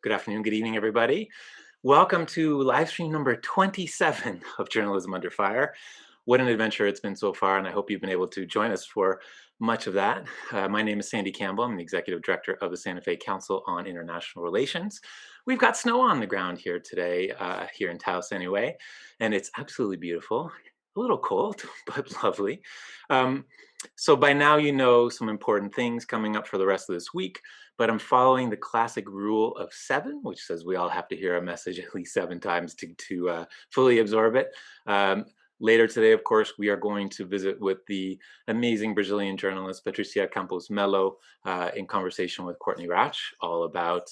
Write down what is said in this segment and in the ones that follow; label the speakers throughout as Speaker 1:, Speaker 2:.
Speaker 1: Good afternoon, good evening, everybody. Welcome to live stream number 27 of Journalism Under Fire. What an adventure it's been so far, and I hope you've been able to join us for much of that. My name is Sandy Campbell. I'm the Executive Director of the Santa Fe Council on International Relations. We've got snow on the ground here today, here in Taos anyway, and it's absolutely beautiful. A little cold, but lovely. Um, so by now you know some important things coming up for the rest of this week, but I'm following the classic rule of seven, which says we all have to hear a message at least 7 times to fully absorb it. Um, Later today, of course, we are going to visit with the amazing Brazilian journalist Patricia Campos Melo in conversation with Courtney Ratch, all about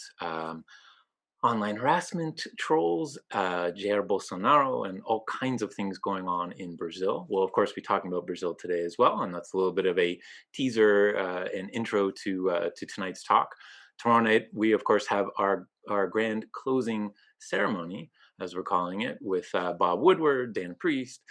Speaker 1: online harassment, trolls, Jair Bolsonaro, and all kinds of things going on in Brazil. We'll, of course, be talking about Brazil today as well, and that's a little bit of a teaser and intro to tonight's talk. Tomorrow night, we, of course, have our grand closing ceremony, as we're calling it, with Bob Woodward, Dan Priest,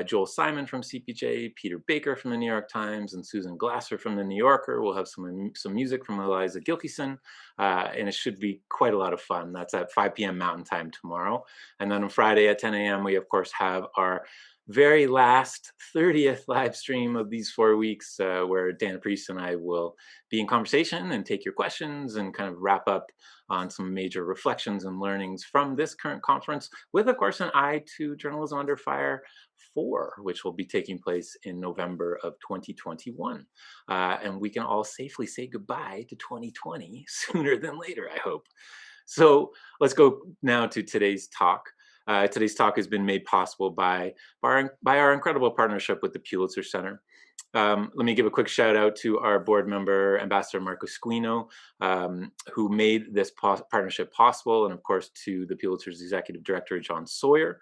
Speaker 1: Joel Simon from CPJ, Peter Baker from the New York Times, and Susan Glasser from the New Yorker. We'll have some music from Eliza Gilkyson, and it should be quite a lot of fun. That's at 5 p.m. Mountain Time tomorrow. And then on Friday at 10 a.m., we, of course, have our very last 30th live stream of these 4 weeks, where Dan Priest and I will be in conversation and take your questions and kind of wrap up on some major reflections and learnings from this current conference, with, of course, an eye to Journalism Under Fire 4, which will be taking place in November of 2021. And we can all safely say goodbye to 2020 sooner than later, I hope. So let's go now to today's talk. Today's talk has been made possible by our incredible partnership with the Pulitzer Center. Let me give a quick shout out to our board member, Ambassador Marco Squino, who made this partnership possible, and of course to the Pulitzer's executive director, John Sawyer.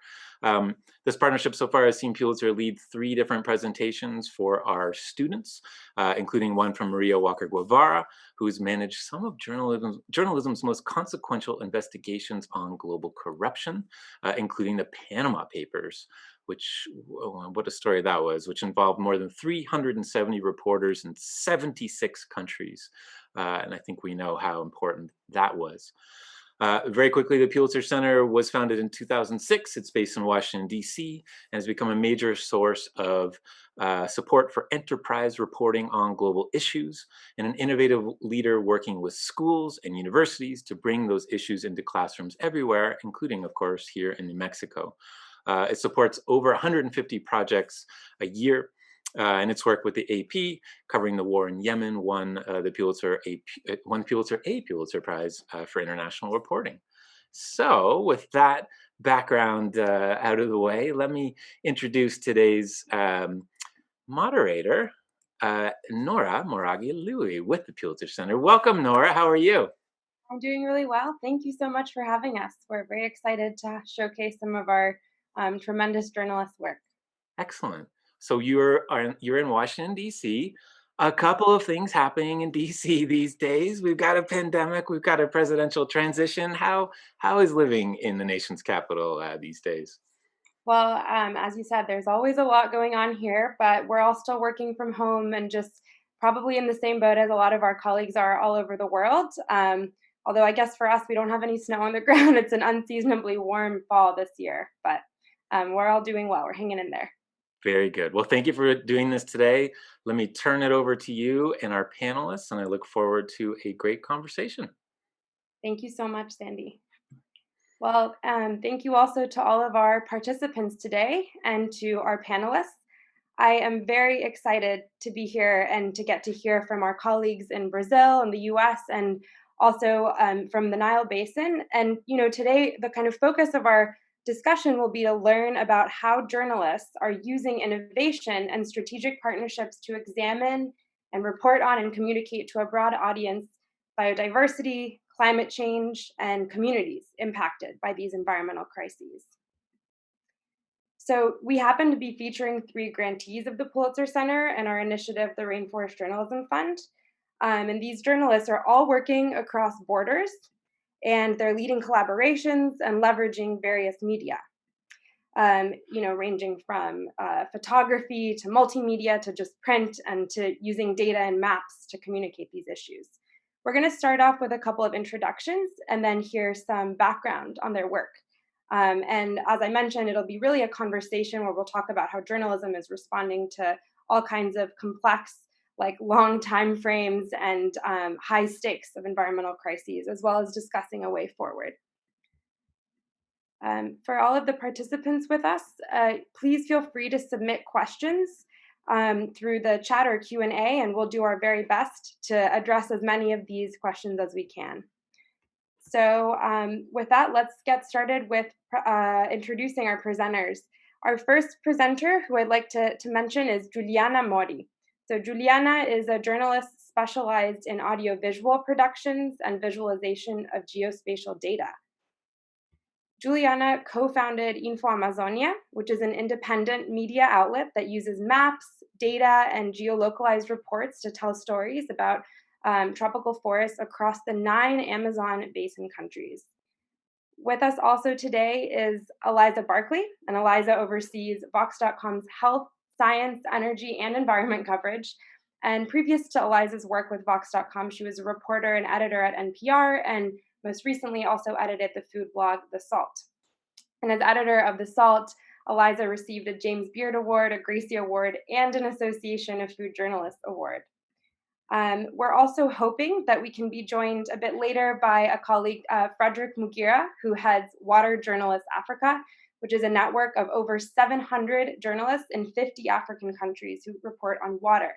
Speaker 1: This partnership so far has seen Pulitzer lead 3 different presentations for our students, including one from Maria Walker Guevara, who has managed some of journalism's most consequential investigations on global corruption, including the Panama Papers, which, what a story that was, which involved more than 370 reporters in 76 countries. And I think we know how important that was. Very quickly, the Pulitzer Center was founded in 2006. It's based in Washington, D.C., and has become a major source of support for enterprise reporting on global issues, and an innovative leader working with schools and universities to bring those issues into classrooms everywhere, including, of course, here in New Mexico. It supports over 150 projects a year, and its work with the AP, covering the war in Yemen, won the Pulitzer a Pulitzer Prize for international reporting. So, with that background out of the way, let me introduce today's moderator, Nora Moragi-Louie with the Pulitzer Center. Welcome, Nora. How are you?
Speaker 2: I'm doing really well. Thank you so much for having us. We're very excited to showcase some of our tremendous journalist work.
Speaker 1: Excellent. So you're in Washington, D.C. A couple of things happening in D.C. these days. We've got a pandemic. We've got a presidential transition. How is living in the nation's capital these days?
Speaker 2: Well, as you said, there's always a lot going on here, but we're all still working from home and just probably in the same boat as a lot of our colleagues are all over the world. Although I guess for us, we don't have any snow on the ground. It's an unseasonably warm fall this year, but we're all doing well. We're hanging in there.
Speaker 1: Very good. Well, thank you for doing this today. Let me turn it over to you and our panelists, and I look forward to a great conversation.
Speaker 2: Thank you so much, Sandy. Well, thank you also to all of our participants today and to our panelists. I am very excited to be here and to get to hear from our colleagues in Brazil and the US and also from the Nile Basin. And, today the kind of focus of our discussion will be to learn about how journalists are using innovation and strategic partnerships to examine and report on and communicate to a broad audience biodiversity, climate change, and communities impacted by these environmental crises. So we happen to be featuring 3 grantees of the Pulitzer Center and our initiative, the Rainforest Journalism Fund. And these journalists are all working across borders, and they're leading collaborations and leveraging various media, ranging from photography to multimedia to just print and to using data and maps to communicate these issues. We're going to start off with a couple of introductions and then hear some background on their work. And as I mentioned, it'll be really a conversation where we'll talk about how journalism is responding to all kinds of complex, like long time frames and high stakes of environmental crises, as well as discussing a way forward. For all of the participants with us, please feel free to submit questions through the chat or Q&A, and we'll do our very best to address as many of these questions as we can. So with that, let's get started with introducing our presenters. Our first presenter, who I'd like to mention, is Giuliana Mori. So Giuliana is a journalist specialized in audiovisual productions and visualization of geospatial data. Giuliana co-founded Info Amazonia, which is an independent media outlet that uses maps, data, and geolocalized reports to tell stories about tropical forests across the 9 Amazon basin countries. With us also today is Eliza Barkley, and Eliza oversees Vox.com's health, science, energy, and environment coverage. And previous to Eliza's work with Vox.com, she was a reporter and editor at NPR, and most recently also edited the food blog The Salt. And as editor of The Salt, Eliza received a James Beard Award, a Gracie Award, and an Association of Food Journalists Award. We're also hoping that we can be joined a bit later by a colleague, Frederick Mugira, who heads Water Journalists Africa, which is a network of over 700 journalists in 50 African countries who report on water.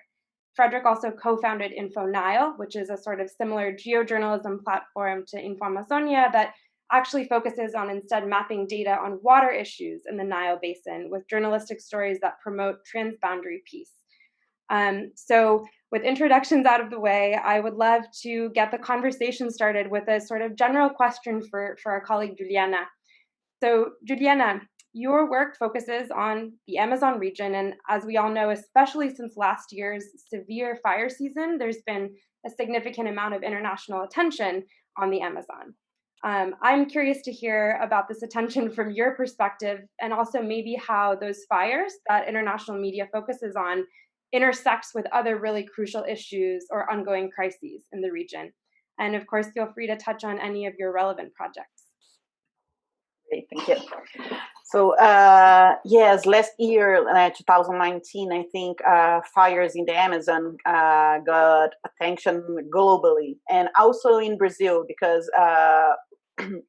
Speaker 2: Frederick also co-founded Info Nile, which is a sort of similar geojournalism platform to Info Amazonia that actually focuses on instead mapping data on water issues in the Nile Basin with journalistic stories that promote transboundary peace. So with introductions out of the way, I would love to get the conversation started with a sort of general question for our colleague Giuliana. So Giuliana, your work focuses on the Amazon region, and as we all know, especially since last year's severe fire season, there's been a significant amount of international attention on the Amazon. I'm curious to hear about this attention from your perspective, and also maybe how those fires that international media focuses on intersects with other really crucial issues or ongoing crises in the region. And of course, feel free to touch on any of your relevant projects.
Speaker 3: Great, thank you. So yes, last year, 2019, I think fires in the Amazon got attention globally, and also in Brazil, because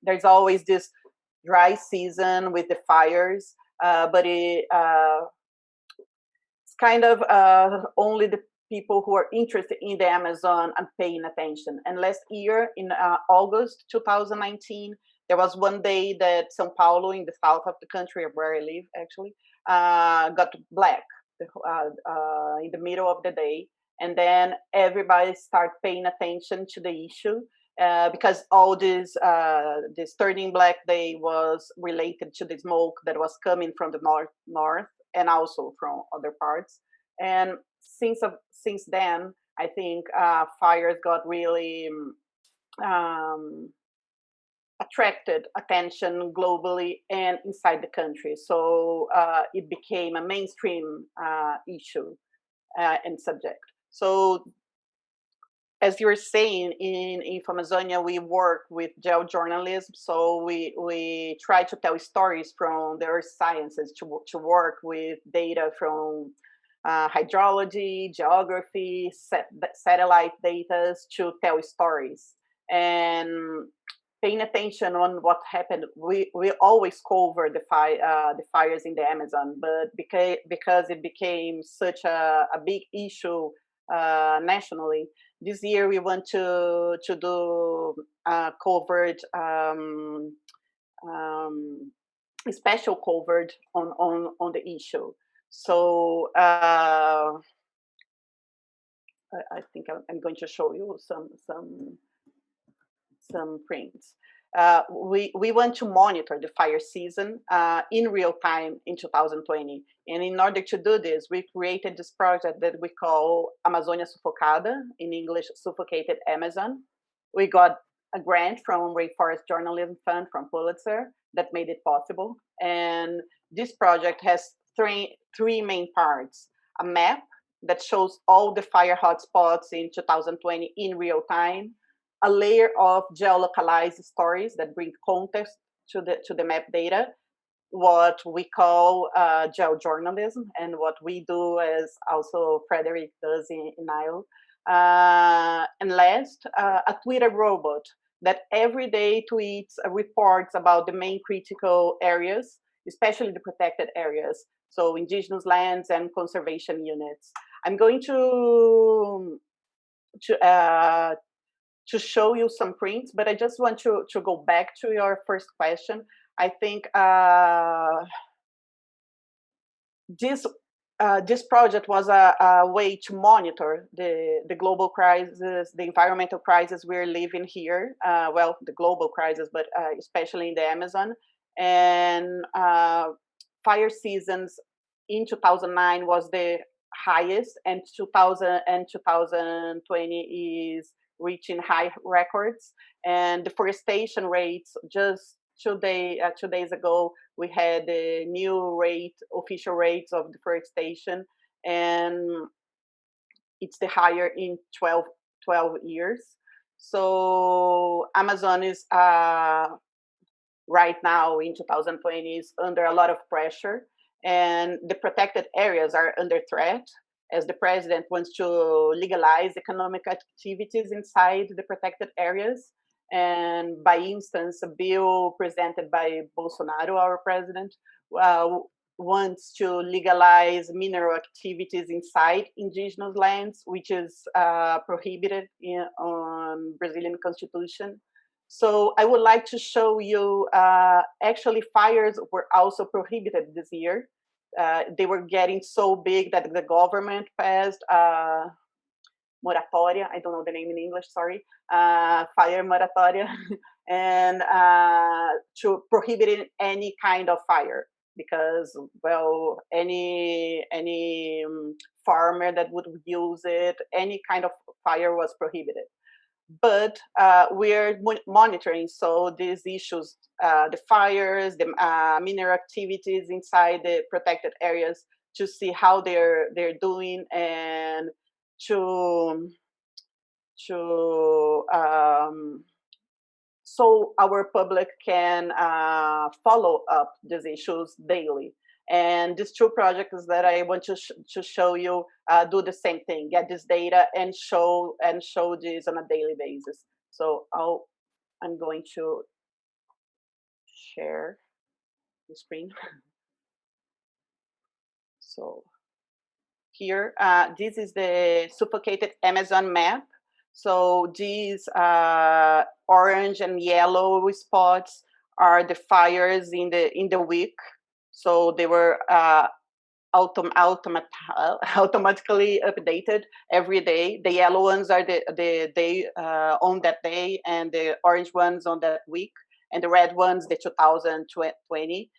Speaker 3: there's always this dry season with the fires, but it's kind of only the people who are interested in the Amazon and paying attention. And last year, in August 2019, there was one day that São Paulo, in the south of the country, where I live actually, got black in the middle of the day. And then everybody started paying attention to the issue because all this turning black day was related to the smoke that was coming from the north and also from other parts. And since then, I think fires got really attracted attention globally and inside the country. So it became a mainstream issue and subject. So as you were saying, in Info Amazonia, we work with geojournalism. So we try to tell stories from the earth sciences to work with data from hydrology, geography, satellite data to tell stories. And paying attention on what happened, we always cover the fires in the Amazon, but because it became such a big issue nationally, this year we want to do coverage, special coverage on the issue. So I think I'm going to show you some prints. We want to monitor the fire season in real time in 2020. And in order to do this, we created this project that we call Amazônia Sufocada, in English, Suffocated Amazon. We got a grant from Rainforest Journalism Fund from Pulitzer that made it possible. And this project has three main parts: a map that shows all the fire hotspots in 2020 in real time, a layer of geolocalized stories that bring context to the map data, what we call geojournalism, and what we do, as also Frederick does in Nile. And last, a Twitter robot that every day tweets reports about the main critical areas, especially the protected areas, so indigenous lands and conservation units. I'm going to show you some prints, but I just want to go back to your first question. I think this project was a way to monitor the global crisis, the environmental crisis we're living here. Well, the global crisis, but especially in the Amazon. And fire seasons in 2009 was the highest, and 2020 is reaching high records. And deforestation rates, just 2 days ago, we had the new official rates of deforestation, and it's the higher in 12 years. So Amazon is right now in 2020 is under a lot of pressure, and the protected areas are under threat, as the president wants to legalize economic activities inside the protected areas. And by instance, a bill presented by Bolsonaro, our president, wants to legalize mineral activities inside indigenous lands, which is prohibited on Brazilian constitution. So I would like to show you, actually fires were also prohibited this year. They were getting so big that the government passed moratoria, I don't know the name in English, sorry, fire moratoria, and to prohibit any kind of fire, because, well, any farmer that would use it, any kind of fire was prohibited. But we're monitoring, so these issues, the fires, the mineral activities inside the protected areas, to see how they're doing, and to so our public can follow up these issues daily. And these two projects that I want to show you do the same thing: get this data and show this on a daily basis. So I'm going to share the screen. So here, this is the suffocated Amazon map. So these orange and yellow spots are the fires in the week. So they were automatically updated every day. The yellow ones are the day on that day, and the orange ones on that week, and the red ones the 2020.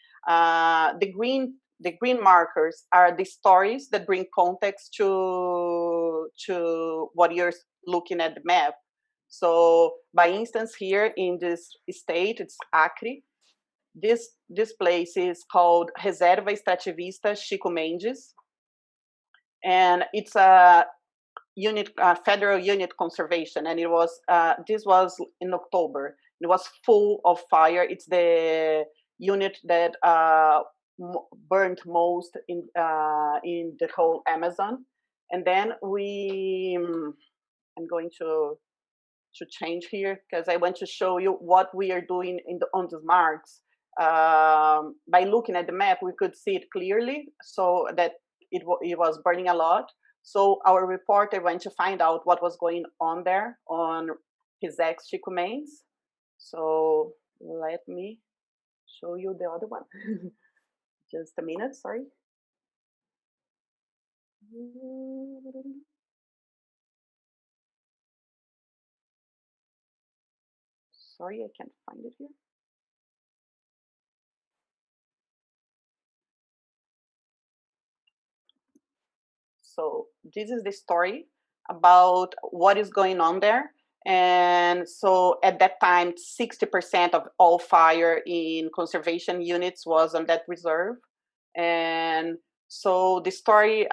Speaker 3: The green markers are the stories that bring context to what you're looking at the map. So, by instance, here in this state, it's Acre. This place is called Reserva Extrativista Chico Mendes, and it's a federal unit conservation, and it was this was in October. It was full of fire. It's the unit that burned most in the whole Amazon. And then I'm going to change here, because I want to show you what we are doing on the marks. By looking at the map, we could see it clearly, so that it was burning a lot. So our reporter went to find out what was going on there on his ex Chico Mendes. So let me show you the other one. Just a minute, sorry. Sorry, I can't find it here. So this is the story about what is going on there. And so at that time, 60% of all fire in conservation units was on that reserve. And so the story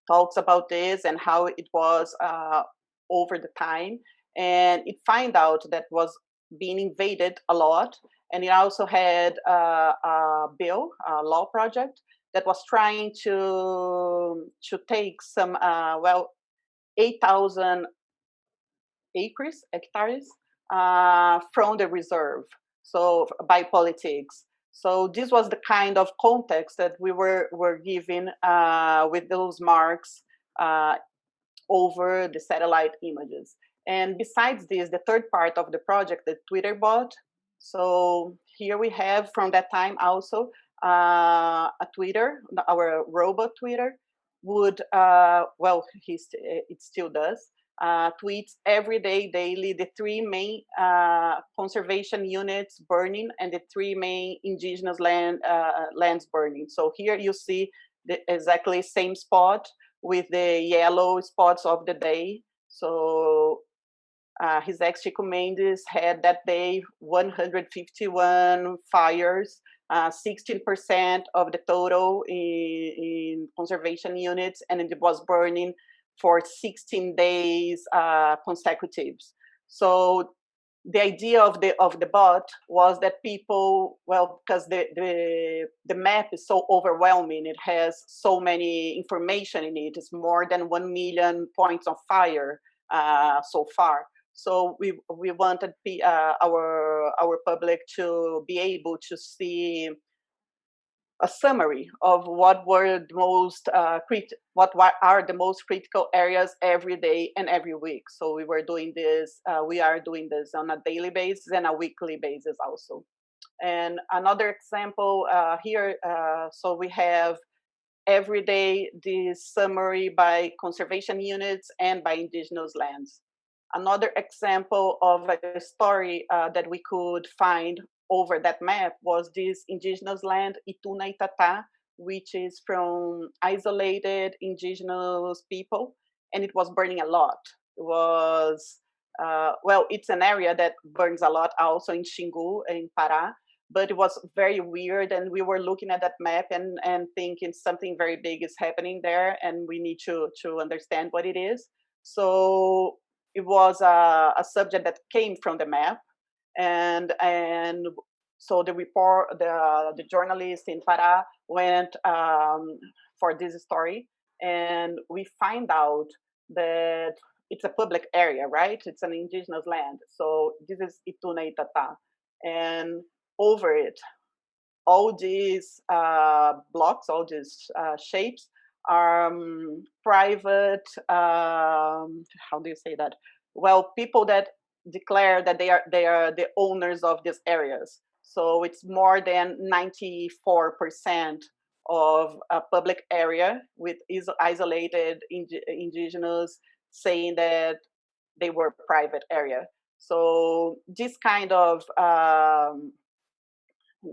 Speaker 3: talks about this and how it was over the time, and it find out that was being invaded a lot. And it also had a bill, a law project that was trying to take some 8,000 acres, hectares, from the reserve. So by politics. So this was the kind of context that we were given with those marks uh, over the satellite images. And besides this, the third part of the project, the Twitter bot. So here we have from that time also a Twitter, our robot Twitter would, it still does, tweets every day, daily, the three main conservation units burning and the three main indigenous lands burning. So here you see the exactly same spot with the yellow spots of the day. So His Exchequer Mendes had that day 151 fires, 16% of the total in conservation units, and it was burning for 16 days consecutives. So the idea of the bot was that people, well, because the map is so overwhelming, it has so many information in it. It's more than 1 million points of fire so far. So we wanted our public to be able to see a summary of what were the most what are the most critical areas every day and every week. So we were doing this. We are doing this on a daily basis and a weekly basis also. And another example here. So we have every day this summary by conservation units and by indigenous lands. Another example of a story that we could find over that map was this indigenous land, Ituna Itatá, which is from isolated indigenous people, and it was burning a lot. It was, it's an area that burns a lot also in Xingu, in Pará, but it was very weird, and we were looking at that map and thinking something very big is happening there, and we need to understand what it is. So it was a subject that came from the map, and so the journalist in Pará went for this story, and we find out that it's a public area, right? It's an indigenous land. So this is Ituna Itatá, and over it, all these blocks, all these shapes are private. How do you say that? Well, people that declare that they are the owners of these areas. So it's more than 94% of a public area with isolated indigenous saying that they were private area. So this kind of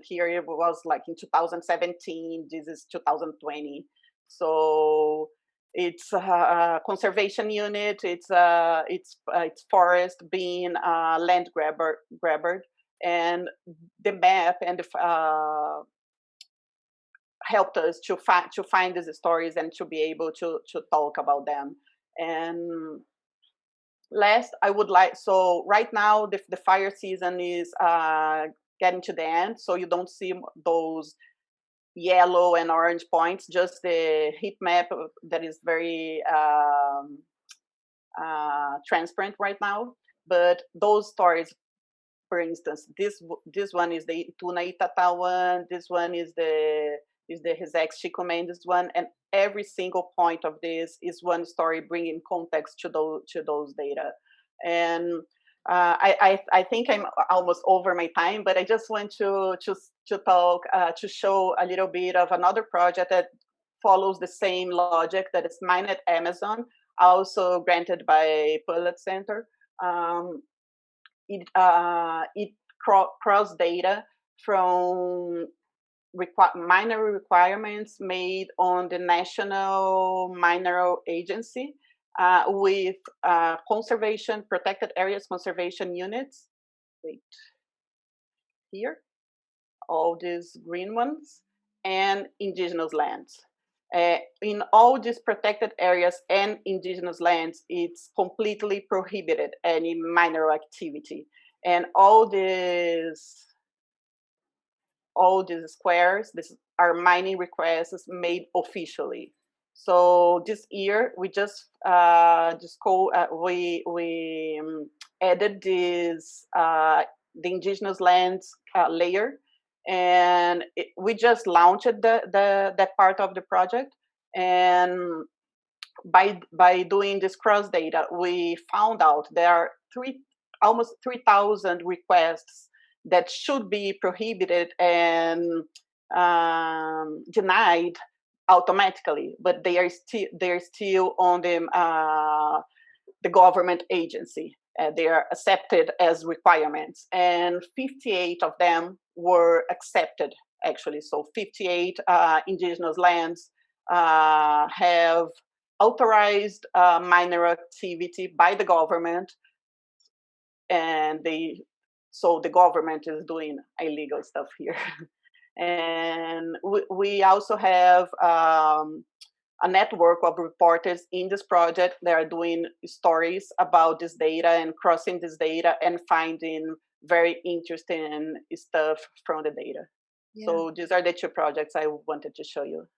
Speaker 3: here it was like in 2017, this is 2020. So it's a conservation unit, it's forest being land grabber, and the map and helped us to find these stories and to be able to talk about them. And last, I would like, so right now the fire season is getting to the end, so you don't see those yellow and orange points, just the heat map that is very transparent right now. But those stories, for instance, this one is the Ituna Itatá one, this one is the His Exchequer Mendes one, and every single point of this is one story bringing context to those data. And I think I'm almost over my time, but I just want to talk to show a little bit of another project that follows the same logic, that is Mine at Amazon, also granted by Pulitzer Center. It cross data from minor requirements made on the National Mineral Agency with conservation, protected areas conservation units. Wait, here, all these green ones, and indigenous lands. In all these protected areas and indigenous lands, it's completely prohibited any minor activity. And all these squares, this are mining requests made officially. So this year we added this the indigenous lands layer, and we just launched that part of the project. And by doing this cross data, we found out there are almost 3,000 requests that should be prohibited and denied automatically, but they're still on the government agency. They are accepted as requirements, and 58 of them were accepted actually. So 58 indigenous lands have authorized minor activity by the government, and so the government is doing illegal stuff here. And we also have a network of reporters in this project that are doing stories about this data and crossing this data and finding very interesting stuff from the data.
Speaker 2: Yeah.
Speaker 3: So these are the two projects I wanted to show you.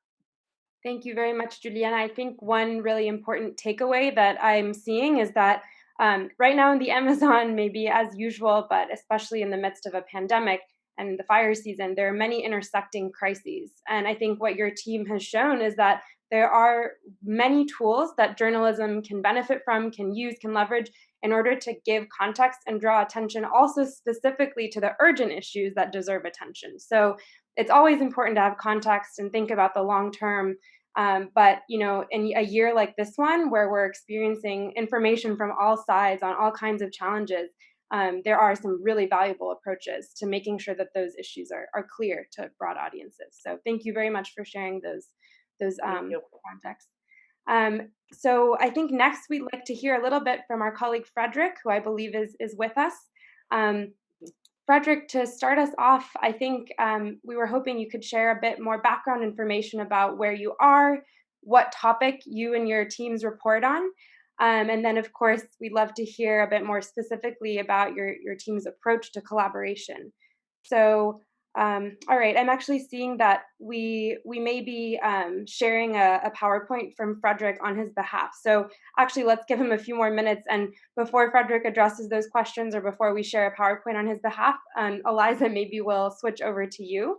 Speaker 2: Thank you very much, Juliana. I think one really important takeaway that I'm seeing is that right now in the Amazon, maybe as usual, but especially in the midst of a pandemic and the fire season, there are many intersecting crises. And I think what your team has shown is that there are many tools that journalism can benefit from, can use, can leverage in order to give context and draw attention also specifically to the urgent issues that deserve attention. So it's always important to have context and think about the long term. But in a year like this one, where we're experiencing information from all sides on all kinds of challenges, there are some really valuable approaches to making sure that those issues are clear to broad audiences. So thank you very much for sharing those projects. So I think next we'd like to hear a little bit from our colleague Frederick, who I believe is with us. Frederick, to start us off, I think we were hoping you could share a bit more background information about where you are, what topic you and your teams report on, and then, of course, we'd love to hear a bit more specifically about your team's approach to collaboration. So, all right, I'm actually seeing that we may be sharing a PowerPoint from Frederick on his behalf. So actually, let's give him a few more minutes. And before Frederick addresses those questions or before we share a PowerPoint on his behalf, Eliza, maybe we'll switch over to you.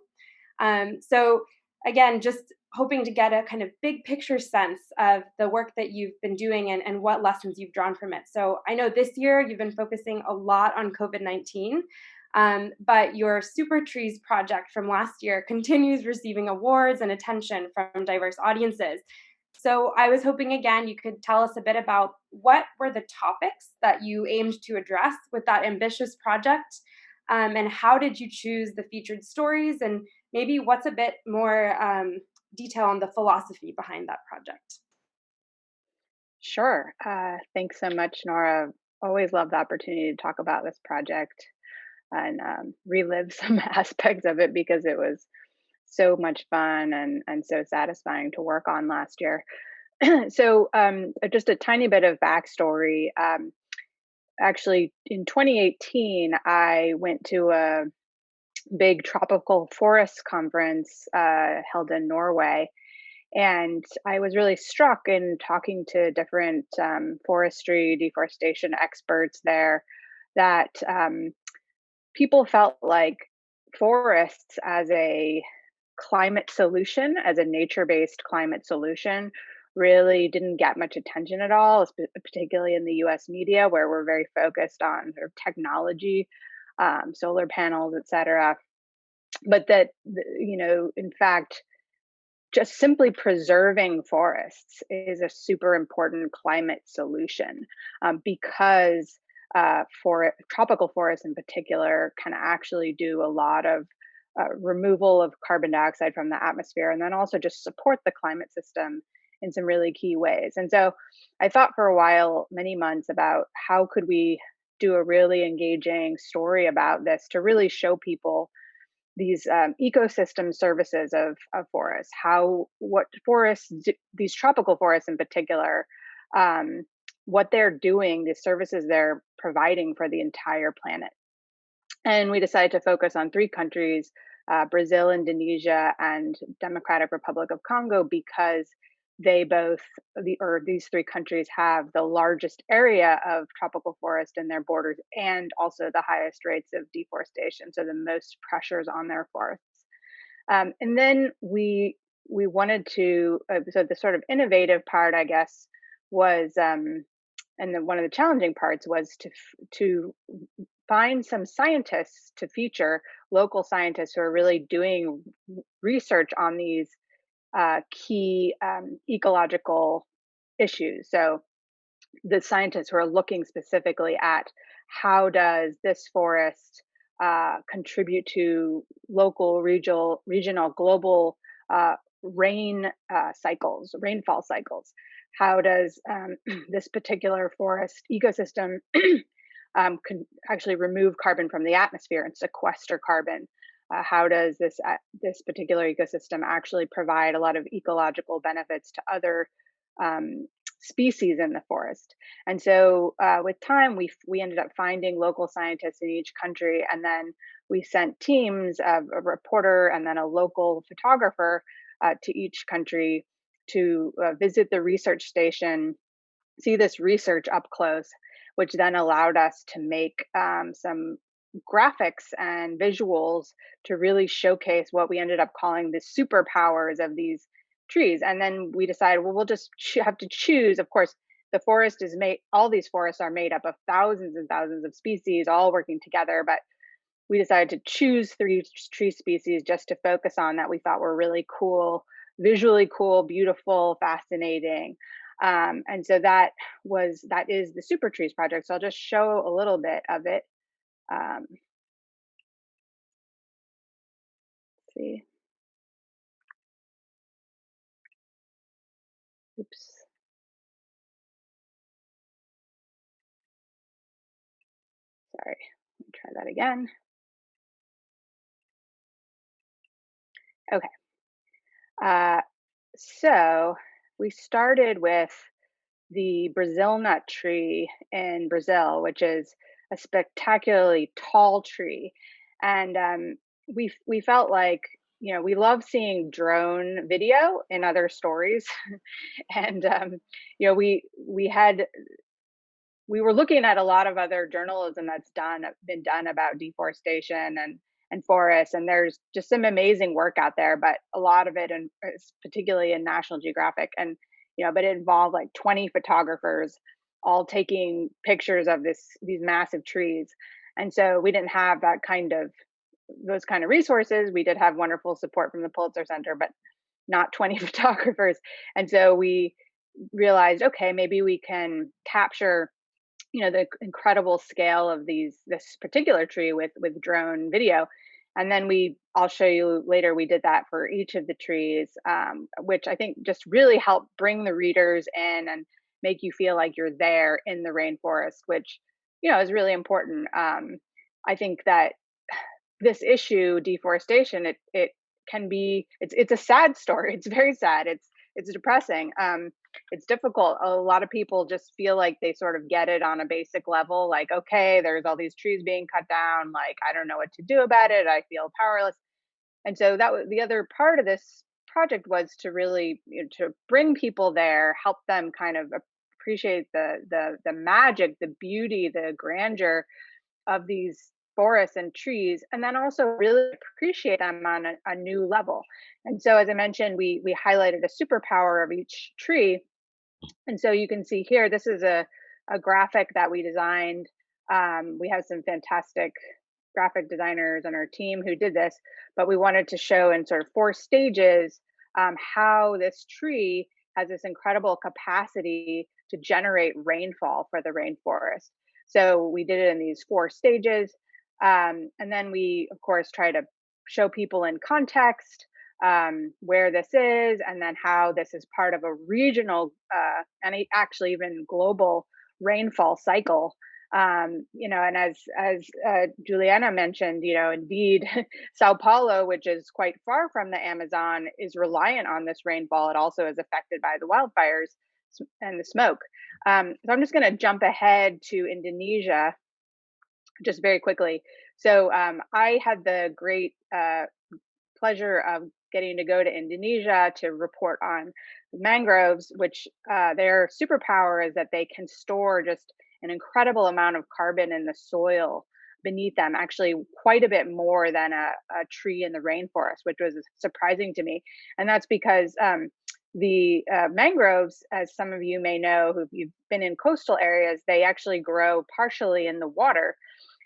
Speaker 2: So again, just hoping to get a kind of big picture sense of the work that you've been doing and what lessons you've drawn from it. So I know this year you've been focusing a lot on COVID-19. But your Super Trees project from last year continues receiving awards and attention from diverse audiences. So I was hoping, again, you could tell us a bit about what were the topics that you aimed to address with that ambitious project, and how did you choose the featured stories, and maybe what's a bit more detail on the philosophy behind that project.
Speaker 4: Sure. Thanks so much, Nora. Always love the opportunity to talk about this project and relive some aspects of it because it was so much fun and so satisfying to work on last year. So just a tiny bit of backstory. Actually, in 2018, I went to a big tropical forest conference held in Norway. And I was really struck in talking to different forestry, deforestation experts there that people felt like forests as a climate solution, as a nature-based climate solution, really didn't get much attention at all, particularly in the US media, where we're very focused on sort of technology, solar panels, et cetera. But that, in fact, just simply preserving forests is a super important climate solution because for tropical forests in particular can actually do a lot of removal of carbon dioxide from the atmosphere and then also just support the climate system in some really key ways. And so I thought for a while, many months, about how could we do a really engaging story about this to really show people these ecosystem services of forests, what forests these tropical forests in particular, um, what they're doing, the services they're providing for the entire planet. And we decided to focus on three countries, Brazil, Indonesia, and Democratic Republic of Congo, because they both, these three countries have the largest area of tropical forest in their borders and also the highest rates of deforestation, so the most pressures on their forests. And then we wanted to, so the sort of innovative part, I guess, was, and then one of the challenging parts was to find some scientists to feature, local scientists who are really doing research on these key ecological issues. So the scientists who are looking specifically at how does this forest contribute to local, regional, global rainfall cycles. How does this particular forest ecosystem can actually remove carbon from the atmosphere and sequester carbon? How does this particular ecosystem actually provide a lot of ecological benefits to other species in the forest? And so, with time, we ended up finding local scientists in each country, and then we sent teams of a reporter and then a local photographer to each country to visit the research station, see this research up close, which then allowed us to make some graphics and visuals to really showcase what we ended up calling the superpowers of these trees. And then we decided, well, we'll just have to choose. Of course, the forest is made, all these forests are made up of thousands and thousands of species all working together. But we decided to choose three tree species just to focus on that we thought were really cool, visually cool, beautiful, fascinating. And so that is the Super Trees project. So I'll just show a little bit of it. Let's see. Oops. Sorry. Let me try that again. Okay. So we started with the Brazil nut tree in Brazil, which is a spectacularly tall tree. And we felt like, we love seeing drone video in other stories. And we were looking at a lot of other journalism that's been done about deforestation and forests, and there's just some amazing work out there, but a lot of it, and particularly in National Geographic, and but it involved like 20 photographers all taking pictures of these massive trees. And so we didn't have those kind of resources. We did have wonderful support from the Pulitzer Center, but not 20 photographers. And so we realized, okay, maybe we can capture the incredible scale of this particular tree with drone video. And then I'll show you later, we did that for each of the trees, which I think just really helped bring the readers in and make you feel like you're there in the rainforest, which is really important. I think that this issue, deforestation, it can be, it's a sad story. It's very sad. It's depressing. It's difficult. A lot of people just feel like they sort of get it on a basic level, like, okay, there's all these trees being cut down, like, I don't know what to do about it, I feel powerless. And so that was the other part of this project, was to really, to bring people there, help them kind of appreciate the magic, the beauty, the grandeur of these forests and trees, and then also really appreciate them on a new level. And so, as I mentioned, we highlighted a superpower of each tree. And so you can see here, this is a graphic that we designed. We have some fantastic graphic designers on our team who did this, but we wanted to show in sort of 4 stages how this tree has this incredible capacity to generate rainfall for the rainforest. So we did it in these 4 stages. And then we, of course, try to show people in context where this is, and then how this is part of a regional and actually even global rainfall cycle. And as Juliana mentioned, indeed, Sao Paulo, which is quite far from the Amazon, is reliant on this rainfall. It also is affected by the wildfires and the smoke. So I'm just going to jump ahead to Indonesia just very quickly. So I had the great pleasure of getting to go to Indonesia to report on mangroves, which their superpower is that they can store just an incredible amount of carbon in the soil beneath them, actually quite a bit more than a tree in the rainforest, which was surprising to me. And that's because the mangroves, as some of you may know who've you've been in coastal areas, they actually grow partially in the water.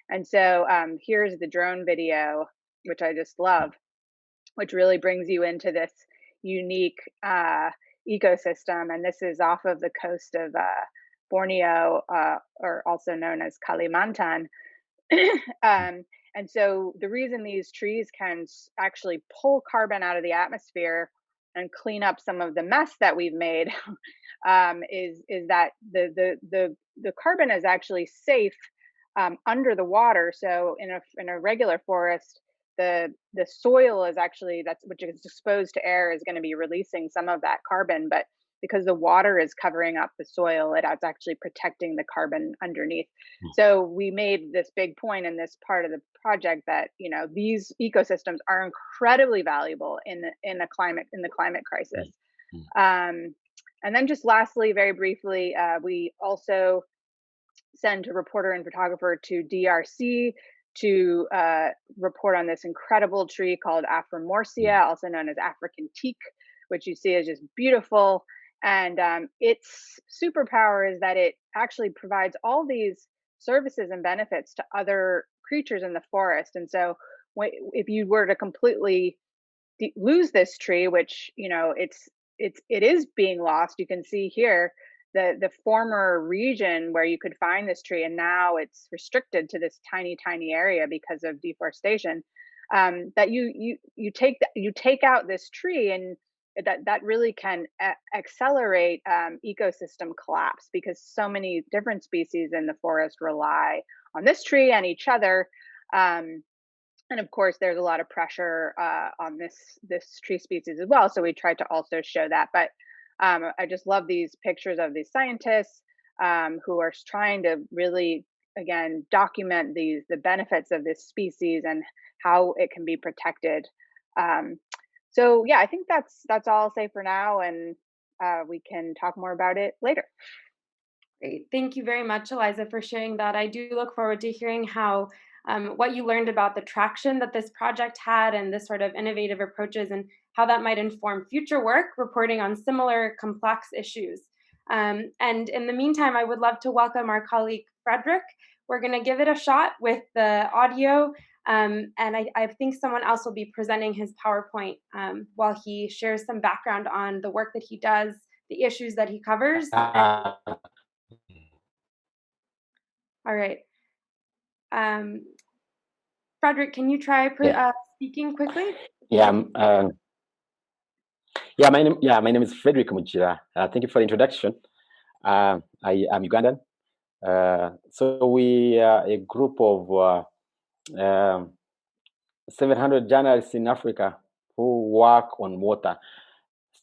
Speaker 4: And so here's the drone video, which I just love, which really brings you into this unique ecosystem. And this is off of the coast of Borneo, or also known as Kalimantan. And so the reason these trees can actually pull carbon out of the atmosphere and clean up some of the mess that we've made is that the carbon is actually safe under the water. So in a regular forest, the soil is actually that's which is exposed to air is going to be releasing some of that carbon, but because the water is covering up the soil, it's actually protecting the carbon underneath. So we made this big point in this part of the project that these ecosystems are incredibly valuable in the climate crisis. And then just lastly, very briefly, we also send a reporter and photographer to DRC to report on this incredible tree called Aframorcia, also known as African teak, which you see is just beautiful. And its superpower is that it actually provides all these services and benefits to other creatures in the forest. And so, if you were to completely lose this tree, which it is being lost, you can see here the former region where you could find this tree, and now it's restricted to this tiny area because of deforestation. That you take out this tree, and that really can accelerate ecosystem collapse, because so many different species in the forest rely on this tree and each other. And of course, there's a lot of pressure on this tree species as well. So we tried to also show that. But I just love these pictures of these scientists who are trying to really, again, document the benefits of this species and how it can be protected. So yeah, I think that's all I'll say for now, and we can talk more about it later.
Speaker 2: Great. Thank you very much, Eliza, for sharing that. I do look forward to hearing how what you learned about the traction that this project had and the sort of innovative approaches, and how that might inform future work reporting on similar complex issues. And in the meantime, I would love to welcome our colleague, Frederick. We're going to give it a shot with the audio. And I think someone else will be presenting his PowerPoint while he shares some background on the work that he does, the issues that he covers. All right. Frederick, can you try speaking quickly?
Speaker 5: My name is Frederick Mujira. Thank you for the introduction. I am Ugandan. So we are a group of 700 journalists in Africa who work on water.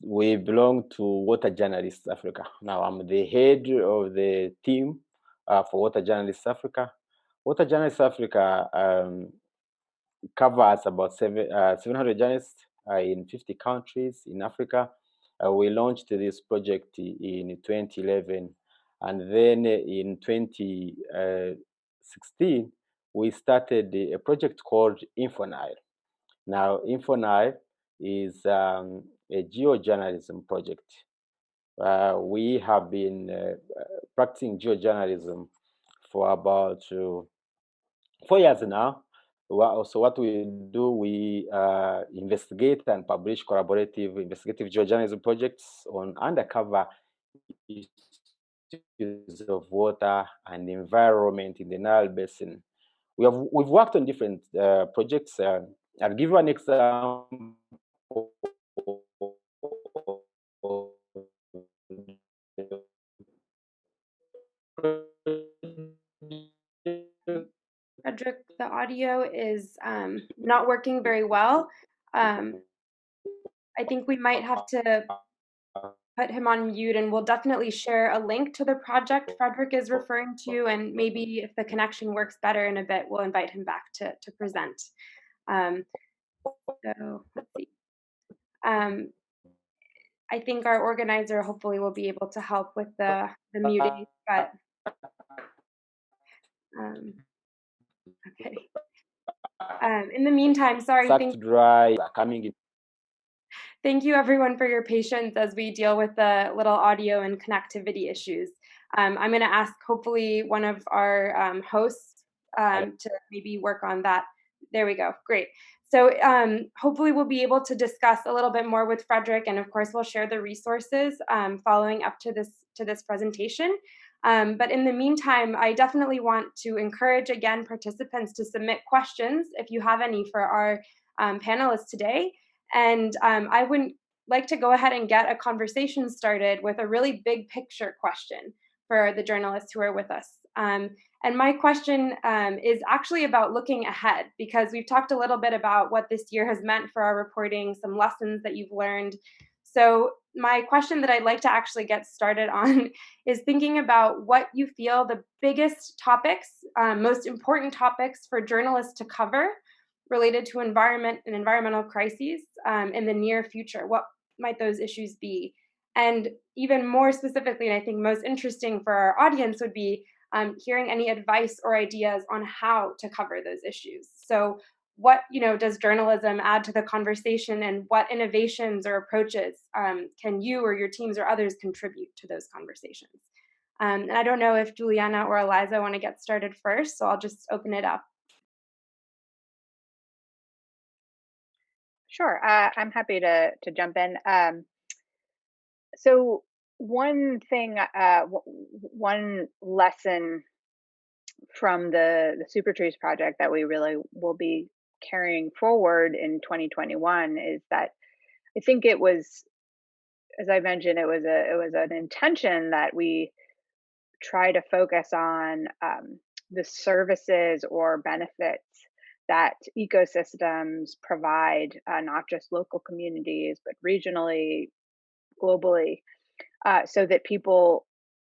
Speaker 5: We belong to Water Journalists Africa. Now I'm the head of the team for Water Journalists Africa. Water Journalists Africa covers about 700 journalists in 50 countries in Africa. We launched this project in 2011, and then in 2016 we started a project called InfoNile. Now InfoNile is a geojournalism project. We have been practicing geojournalism for about 4 years now. So what we do, we investigate and publish collaborative investigative geojournalism projects on undercover issues of water and environment in the Nile Basin. We've worked on different projects. I'll give you an example.
Speaker 2: The audio is not working very well. I think we might have to put him on mute, and we'll definitely share a link to the project Frederick is referring to, and maybe if the connection works better in a bit, we'll invite him back to present. So let's see. I think our organizer hopefully will be able to help with the muting, but okay. In the meantime, sorry,
Speaker 5: Sucked dry coming in.
Speaker 2: thank you everyone for your patience as we deal with the little audio and connectivity issues. I'm going to ask hopefully one of our hosts to maybe work on that. There we go. Great. So hopefully we'll be able to discuss a little bit more with Frederick, and of course we'll share the resources following up to this presentation. But in the meantime, I definitely want to encourage again participants to submit questions if you have any for our panelists today. And I would like to go ahead and get a conversation started with a really big picture question for the journalists who are with us. And my question is actually about looking ahead, because we've talked a little bit about what this year has meant for our reporting, some lessons that you've learned. So my question that I'd like to actually get started on is thinking about what you feel the biggest topics, most important topics for journalists to cover related to environment and environmental crises in the near future. What might those issues be? And even more specifically, and I think most interesting for our audience would be hearing any advice or ideas on how to cover those issues. So what does journalism add to the conversation, and what innovations or approaches can you or your teams or others contribute to those conversations? And I don't know if Juliana or Eliza want to get started first, so I'll just open it up.
Speaker 4: Sure, I'm happy to jump in. So one thing, one lesson from the Super Trees project that we really will be carrying forward in 2021 is that I think it was, as I mentioned, it was an intention that we try to focus on the services or benefits that ecosystems provide, not just local communities, but regionally, globally, so that people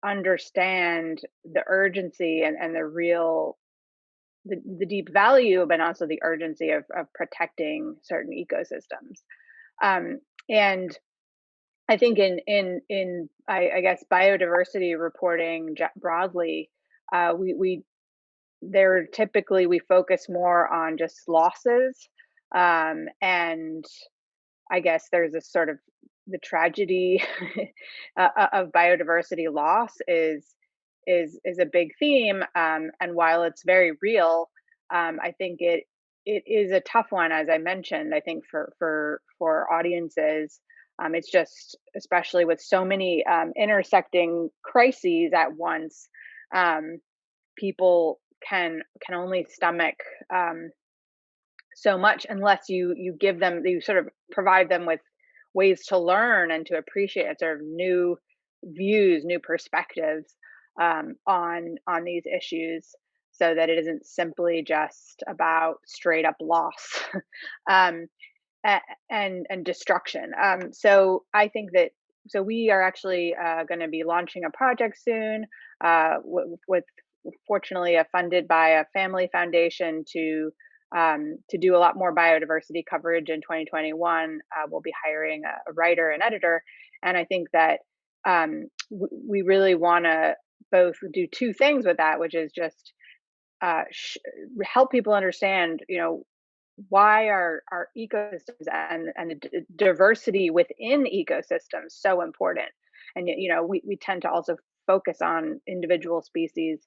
Speaker 4: understand the urgency and the real, the deep value, but also the urgency of protecting certain ecosystems. And I think I guess biodiversity reporting broadly, we there typically we focus more on just losses, and I guess there's a sort of the tragedy of biodiversity loss is a big theme, and while it's very real, I think it is a tough one, as I mentioned. I think for audiences, it's just, especially with so many intersecting crises at once, people can only stomach so much unless you give them, you sort of provide them with ways to learn and to appreciate sort of new views, new perspectives on these issues, so that it isn't simply just about straight up loss um, and destruction. So I think that, so we are actually going to be launching a project soon, with fortunately funded by a family foundation to do a lot more biodiversity coverage in 2021. We'll be hiring a writer and editor, and I think that we really want to both do two things with that, which is just help people understand, why are ecosystems and the diversity within ecosystems so important. And we tend to also focus on individual species,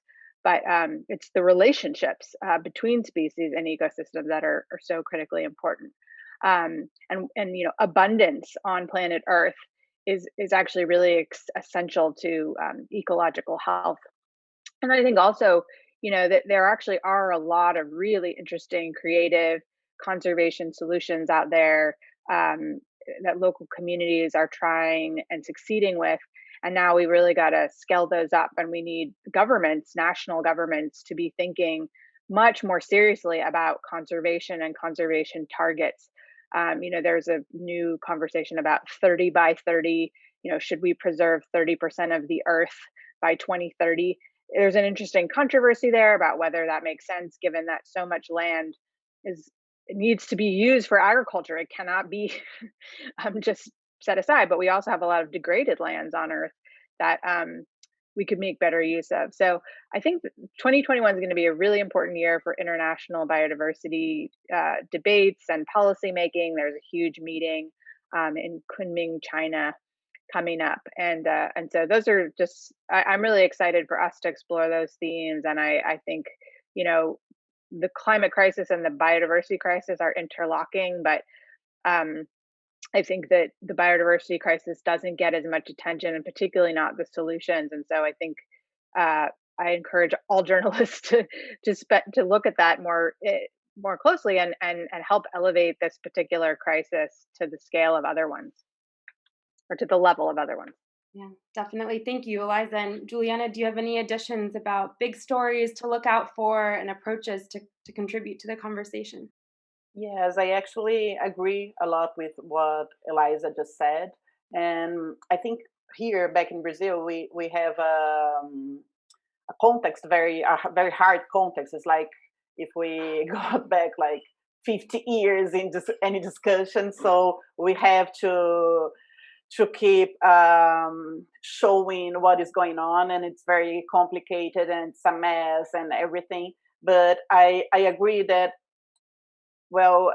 Speaker 4: but it's the relationships between species and ecosystems that are so critically important. And abundance on planet Earth is actually really essential to ecological health. And I think also, that there actually are a lot of really interesting, creative conservation solutions out there, that local communities are trying and succeeding with. And now we really got to scale those up, and we need governments, national governments, to be thinking much more seriously about conservation and conservation targets. There's a new conversation about 30 by 30. Should we preserve 30% of the earth by 2030? There's an interesting controversy there about whether that makes sense, given that so much land needs to be used for agriculture. It cannot be just set aside. But we also have a lot of degraded lands on Earth that we could make better use of. So I think 2021 is going to be a really important year for international biodiversity debates and policy making. There's a huge meeting in Kunming, China, coming up, and so those are just. I'm really excited for us to explore those themes, and I think the climate crisis and the biodiversity crisis are interlocking, but I think that the biodiversity crisis doesn't get as much attention, and particularly not the solutions. And so I think I encourage all journalists to look at that more closely and help elevate this particular crisis to the scale of other ones, or to the level of other ones.
Speaker 2: Yeah, definitely. Thank you, Eliza. And Juliana, do you have any additions about big stories to look out for and approaches to contribute to the conversation?
Speaker 3: Yes, I actually agree a lot with what Eliza just said. And I think here back in Brazil, we have a context, very hard context. It's like if we go back like 50 years in any discussion, so we have to keep showing what is going on, and it's very complicated and it's a mess and everything. But I agree that, well,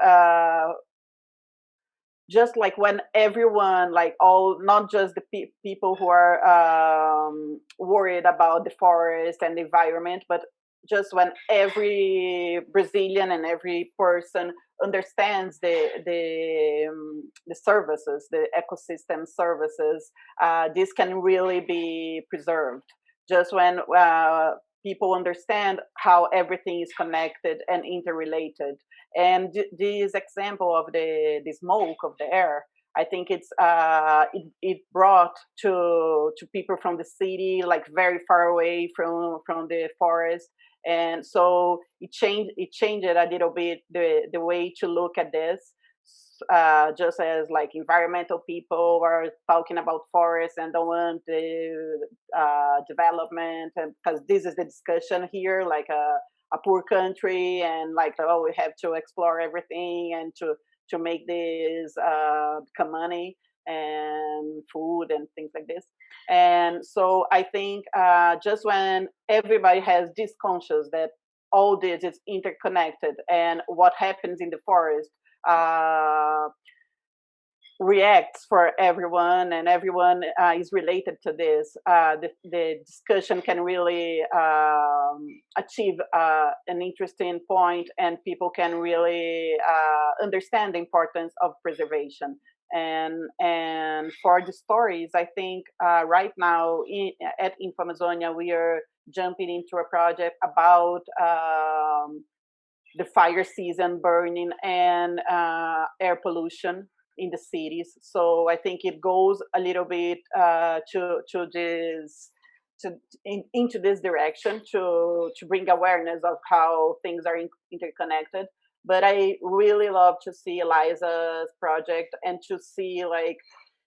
Speaker 3: just like when everyone, like all, not just the people who are worried about the forest and the environment, but just when every Brazilian and every person understands the services, the ecosystem services, this can really be preserved. Just when people understand how everything is connected and interrelated. And this example of the smoke of the air, I think it brought to people from the city, like very far away from the forest, and so it changed a little bit the way to look at this. Just as like environmental people are talking about forests and don't want the development, and because this is the discussion here, like a poor country, and like, oh, we have to explore everything and to make this become money and food and things like this. And so I think just when everybody has this conscious that all this is interconnected, and what happens in the forest reacts for everyone, and everyone is related to this, the discussion can really achieve an interesting point, and people can really understand the importance of preservation. And for the stories, I think right now at InfoAmazonia, we are jumping into a project about the fire season, burning, and air pollution in the cities. So I think it goes a little bit into this direction to bring awareness of how things are interconnected. But I really love to see Eliza's project, and to see, like,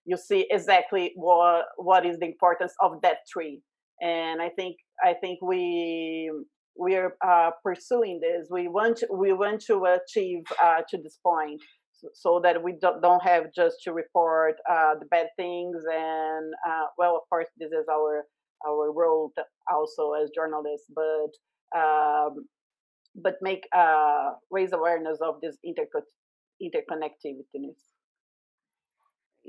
Speaker 3: you see exactly what is the importance of that tree. And I think we are pursuing this. We want to achieve to this point, so that we don't have just to report the bad things. And well, of course, this is our role also as journalists, but make raise awareness of this interconnectivity.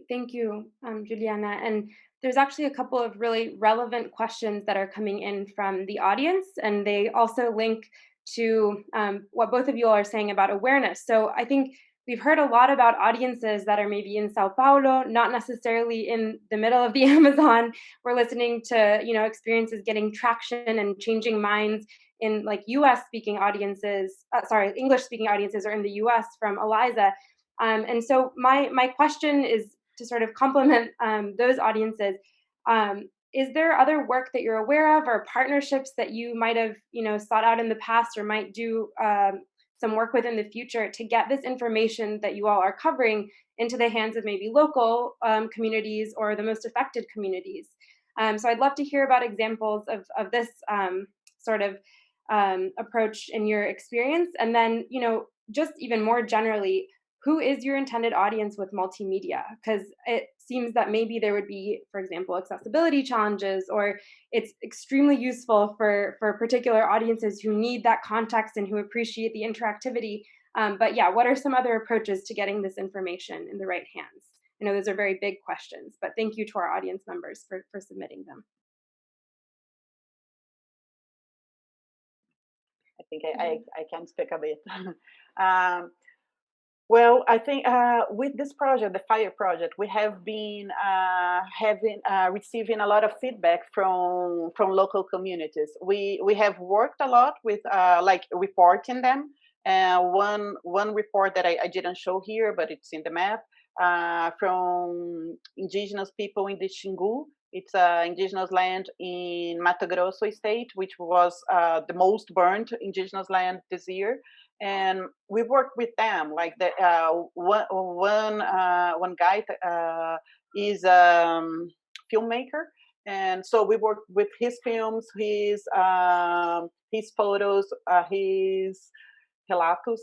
Speaker 2: Thank you, Juliana. And there's actually a couple of really relevant questions that are coming in from the audience, and they also link to what both of you all are saying about awareness. So I think we've heard a lot about audiences that are maybe in Sao Paulo, not necessarily in the middle of the Amazon. We're listening to, experiences getting traction and changing minds in like US speaking audiences, English speaking audiences, or in the US from Eliza. And so my question is to sort of complement those audiences. is there other work that you're aware of or partnerships that you might have, sought out in the past or might do some work with in the future to get this information that you all are covering into the hands of maybe local communities or the most affected communities? So I'd love to hear about examples of this sort of approach in your experience. And then, just even more generally, who is your intended audience with multimedia? Because it seems that maybe there would be, for example, accessibility challenges, or it's extremely useful for particular audiences who need that context and who appreciate the interactivity. But yeah, what are some other approaches to getting this information in the right hands? I know those are very big questions, but thank you to our audience members for submitting them.
Speaker 3: I think I can speak a bit. Well, I think with this project, the Fire project, we have been receiving a lot of feedback from local communities. We have worked a lot with like reporting them. One report that I didn't show here, but it's in the map, from indigenous people in the Xingu. It's indigenous land in Mato Grosso state, which was the most burned indigenous land this year. And we worked with them. Like one guy is a filmmaker, and so we worked with his films, his photos, his relatos,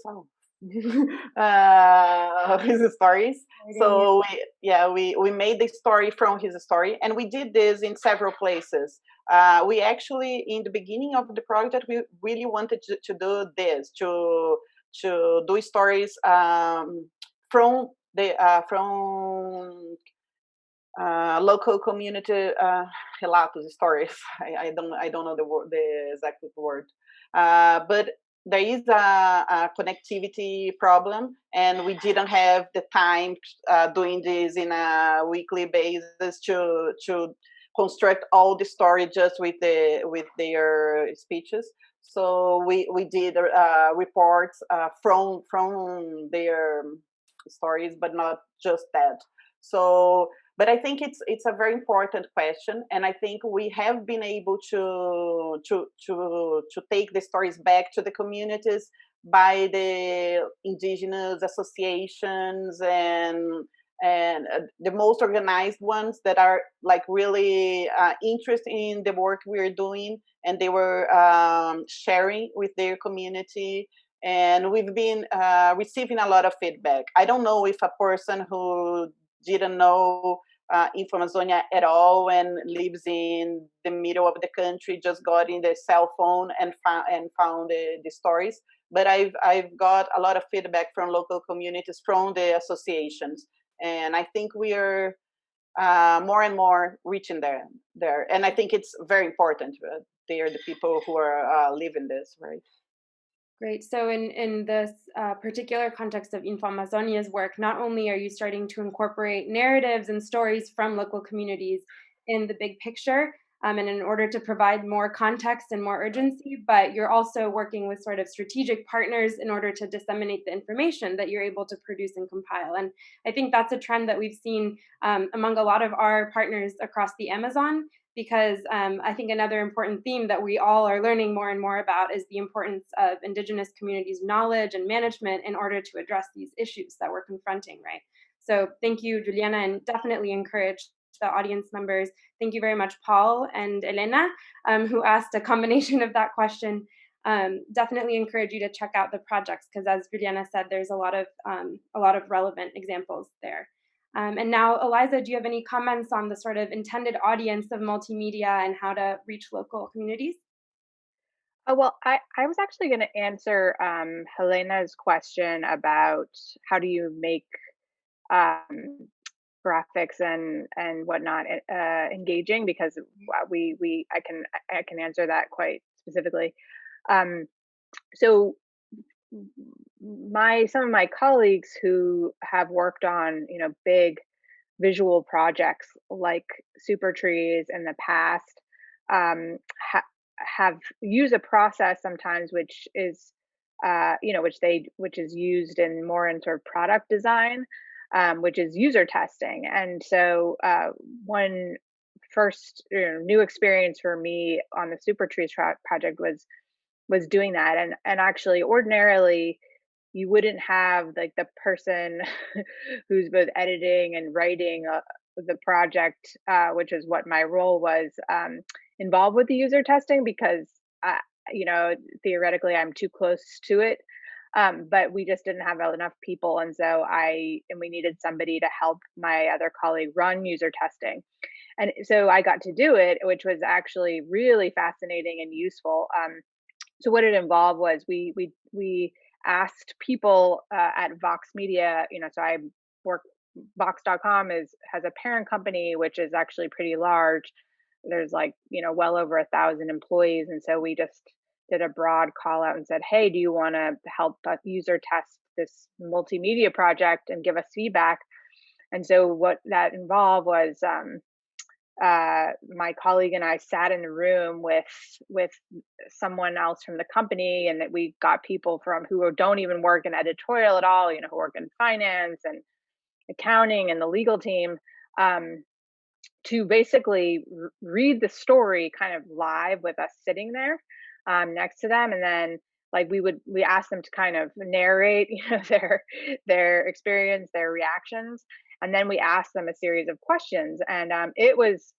Speaker 3: his stories. So we made the story from his story, and we did this in several places. We actually, in the beginning of the project, we really wanted to do this, to do stories from local community relatos, stories. I don't know the exact word, but there is a connectivity problem, and we didn't have the time doing this in a weekly basis to construct all the story just with their speeches. So we did reports from their stories, but not just that. So, but I think it's a very important question, and I think we have been able to take the stories back to the communities by the indigenous associations and the most organized ones that are like really interested in the work we're doing, and they were sharing with their community. And we've been receiving a lot of feedback. I don't know if a person who didn't know Info-Amazonia at all and lives in the middle of the country just got in the cell phone and found the stories. But I've got a lot of feedback from local communities, from the associations, and I think we are more and more reaching there. And I think it's very important. They are the people who are living this, right?
Speaker 2: Great. So in this particular context of Info-Amazonia's work, not only are you starting to incorporate narratives and stories from local communities in the big picture, and in order to provide more context and more urgency, but you're also working with sort of strategic partners in order to disseminate the information that you're able to produce and compile. And I think that's a trend that we've seen among a lot of our partners across the Amazon, because I think another important theme that we all are learning more and more about is the importance of Indigenous communities' knowledge and management in order to address these issues that we're confronting, right? So thank you, Juliana, and definitely encourage the audience members. Thank you very much, Paul and Elena, who asked a combination of that question. Definitely encourage you to check out the projects, because as Juliana said, there's a lot of relevant examples there. And now, Eliza, do you have any comments on the sort of intended audience of multimedia and how to reach local communities?
Speaker 4: Well, I was actually going to answer Helena's question about how do you make graphics and whatnot engaging, because I can answer that quite specifically. So some of my colleagues who have worked on big visual projects like Super Trees in the past have used a process sometimes which is which is used in more in sort of product design, which is user testing. And so one first new experience for me on the Super Trees project was doing that. And actually, ordinarily, you wouldn't have like the person who's both editing and writing the project, which is what my role was, involved with the user testing because, uh, theoretically, I'm too close to it. But we just didn't have enough people, and we needed somebody to help my other colleague run user testing, and so I got to do it, which was actually really fascinating and useful. So what it involved was we asked people at Vox Media, so I work Vox.com has a parent company which is actually pretty large. There's like, well over 1,000 employees, and so we just did a broad call out and said, "Hey, do you want to help us user test this multimedia project and give us feedback?" And so what that involved was my colleague and I sat in a room with someone else from the company, and that we got people from who don't even work in editorial at all, who work in finance and accounting and the legal team, um, to basically read the story kind of live with us sitting there next to them, and then like we asked them to kind of narrate their experience, their reactions, and then we asked them a series of questions, and it was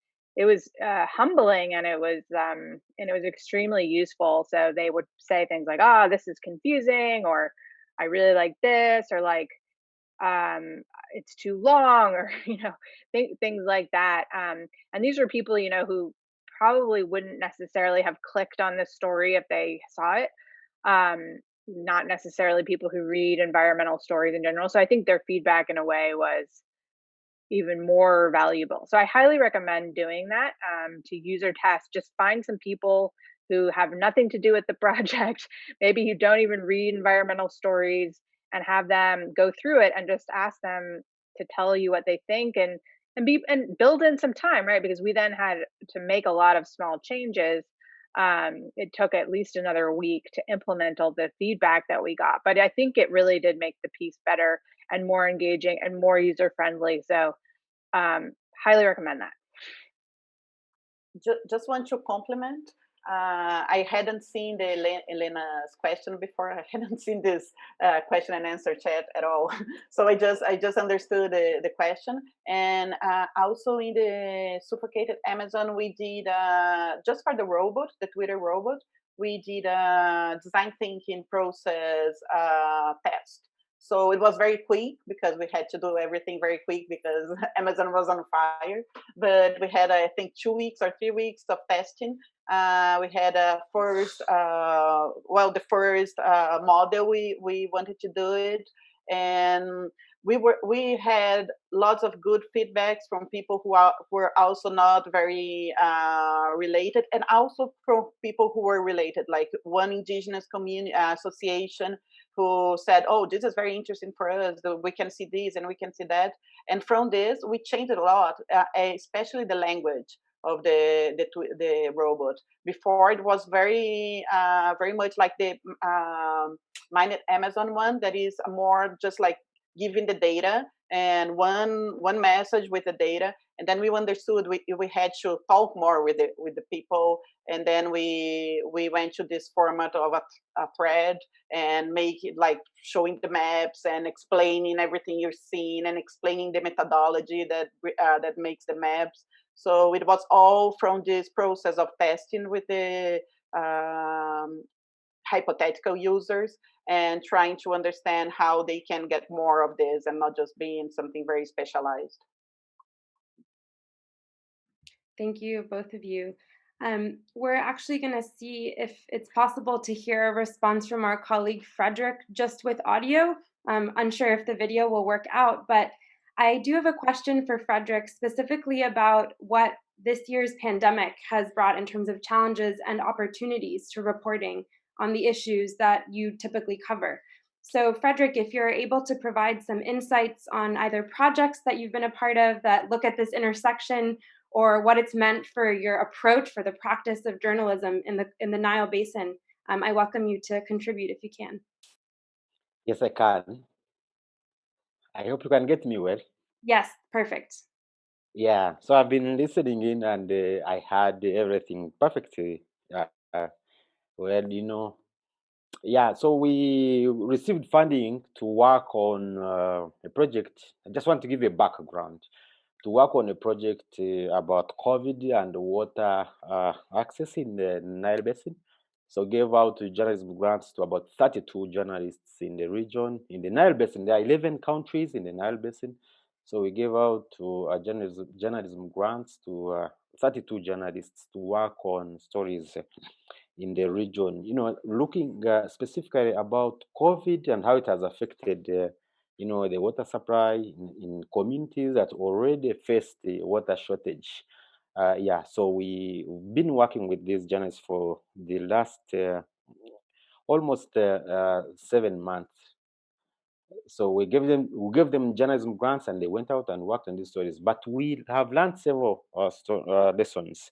Speaker 4: humbling, and it was extremely useful. So they would say things like, "Oh, this is confusing," or "I really like this," or like, "It's too long," or things like that. And these are people who probably wouldn't necessarily have clicked on this story if they saw it. Not necessarily people who read environmental stories in general. So I think their feedback in a way was even more valuable. So I highly recommend doing that, to user test. Just find some people who have nothing to do with the project, maybe who don't even read environmental stories, and have them go through it and just ask them to tell you what they think, and build in some time, right? Because we then had to make a lot of small changes. It took at least another week to implement all the feedback that we got, but I think it really did make the piece better and more engaging and more user friendly. So highly recommend that.
Speaker 3: Just want to compliment. I hadn't seen the Elena's question before. I hadn't seen this question and answer chat at all. So I just understood the question. And also in the suffocated Amazon, we did just for the robot, the Twitter robot, we did a design thinking process test. So it was very quick because we had to do everything very quick because Amazon was on fire. But we had, I think, 2 weeks or 3 weeks of testing. We had a first, the first model we wanted to do it, and we had lots of good feedbacks from people who were also not very related, and also from people who were related, like one indigenous community association who said, "Oh, this is very interesting for us. We can see this and we can see that." And from this, we changed a lot, especially the language of the robot. Before it was very much like the Minded Amazon one, that is more just like giving the data and one message with the data. And then we understood we had to talk more with the people, and then we went to this format of a thread, and make it like showing the maps and explaining everything you're seeing, and explaining the methodology that makes the maps. So it was all from this process of testing with the hypothetical users, and trying to understand how they can get more of this and not just being something very specialized.
Speaker 2: Thank you, both of you. We're actually going to see if it's possible to hear a response from our colleague Frederick just with audio. I'm unsure if the video will work out, but I do have a question for Frederick specifically about what this year's pandemic has brought in terms of challenges and opportunities to reporting on the issues that you typically cover. So, Frederick, if you're able to provide some insights on either projects that you've been a part of that look at this intersection, or what it's meant for your approach for the practice of journalism in the Nile Basin, I welcome you to contribute if you can.
Speaker 5: Yes, I can. I hope you can get me well.
Speaker 2: Yes, perfect.
Speaker 5: Yeah, so I've been listening in, and I had everything perfectly. Well, yeah, so we received funding to work on a project. I just want to give you a background to work on a project about COVID and water access in the Nile Basin. So gave out journalism grants to about 32 journalists in the region. In the Nile Basin, there are 11 countries in the Nile Basin. So we gave out to journalism grants to 32 journalists to work on stories in the region, looking specifically about COVID and how it has affected, the water supply in communities that already face the water shortage. Yeah, so we've been working with these journalists for the last almost 7 months. So we gave them journalism grants, and they went out and worked on these stories. But we have learned several lessons.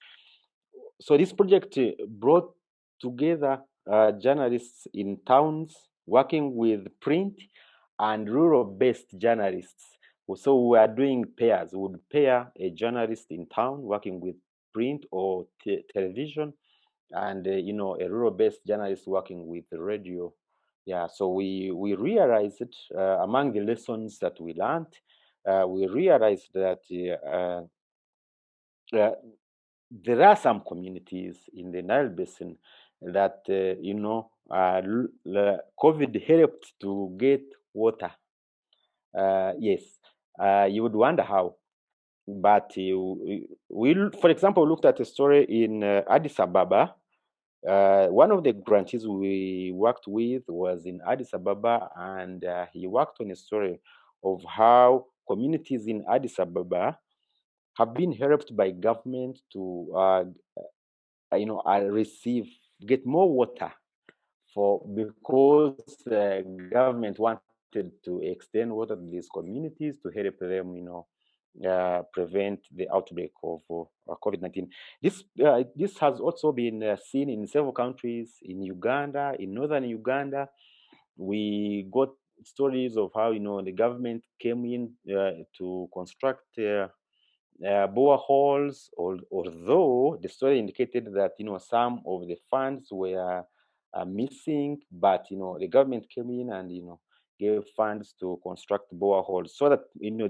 Speaker 5: So this project brought together journalists in towns working with print and rural-based journalists. So we are doing pairs. We would pair a journalist in town working with print or television, and a rural-based journalist working with the radio. Yeah, so we realized among the lessons that we learned, we realized that uh, there are some communities in the Nile Basin that COVID helped to get water. Yes, you would wonder how, but for example, looked at a story in Addis Ababa. One of the grantees we worked with was in Addis Ababa, and he worked on a story of how communities in Addis Ababa have been helped by government to receive get more water for because the government wanted to extend water to these communities to help them, prevent the outbreak of COVID-19. This has also been seen in several countries. In Uganda, in northern Uganda, we got stories of how the government came in to construct boreholes, although the story indicated that some of the funds were missing, but the government came in and gave funds to construct boreholes so that